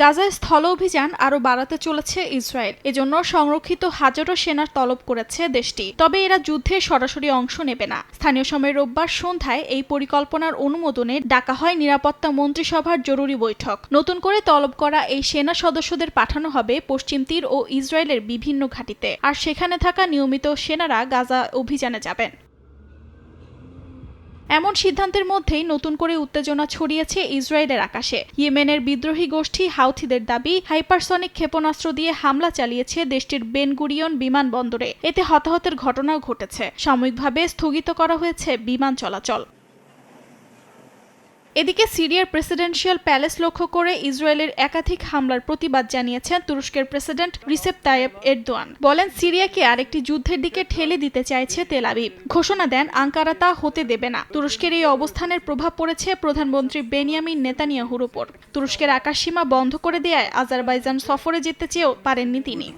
গাজায় স্থল অভিযান আরও বাড়াতে চলেছে ইসরায়েল। এজন্য সংরক্ষিত হাজারো সেনার তলব করেছে দেশটি। তবে এরা যুদ্ধে সরাসরি অংশ নেবে না। স্থানীয় সময় রোববার সন্ধ্যায় এই পরিকল্পনার অনুমোদনে ডাকা হয় নিরাপত্তা মন্ত্রিসভার জরুরি বৈঠক। নতুন করে তলব করা এই সেনা সদস্যদের পাঠানো হবে পশ্চিম তীর ও ইসরায়েলের বিভিন্ন ঘাঁটিতে, আর সেখানে থাকা নিয়মিত সেনারা গাজা অভিযানে যাবেন। এমন সিদ্ধান্তের মধ্যেই নতুন করে উত্তেজনা ছড়িয়েছে ইসরায়েলের আকাশে। ইয়েমেনের বিদ্রোহী গোষ্ঠী হাউথিদের দাবি, হাইপারসনিক ক্ষেপণাস্ত্র দিয়ে হামলা চালিয়েছে দেশটির বেন গুরিয়ন বিমানবন্দরে। এতে হতাহতের ঘটনাও ঘটেছে। সাময়িকভাবে স্থগিত করা হয়েছে বিমান চলাচল। এদিকে সিরিয়ার প্রেসিডেন্সিয়াল প্যালেস লক্ষ্য করে ইসরায়েলের একাধিক হামলার প্রতিবাদ জানিয়েছেন তুরস্কের প্রেসিডেন্ট রিসেপ তাইয়েপ এরদোয়ান। বলেন, সিরিয়াকে আরেকটি যুদ্ধের দিকে ঠেলে দিতে চাইছে তেল আবিব। ঘোষণা দেন আঙ্কারা তা হতে দেবে না। তুরস্কের এই অবস্থানের প্রভাব পড়েছে প্রধানমন্ত্রী বেনিয়ামিন নেতানিয়াহুর উপর। তুরস্কের আকাশসীমা বন্ধ করে দেয়ায় আজারবাইজান সফরে যেতে চেয়েও পারেননি তিনি।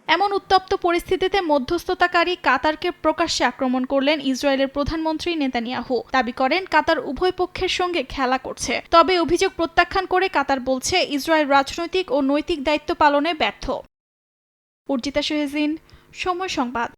এমন উত্তপ্ত পরিস্থিতিতে মধ্যস্থতাকারী কাতারকে প্রকাশ্যে আক্রমণ করলেন ইসরায়েলের প্রধানমন্ত্রী নেতানিয়াহু। দাবি করেন কাতার উভয় পক্ষের সঙ্গে খেলা করছে। তবে অভিযোগ প্রত্যাখ্যান করে কাতার বলছে ইসরায়েল রাজনৈতিক ও নৈতিক দায়িত্ব পালনে ব্যর্থ। অর্জিতা শহীন, সময় সংবাদ।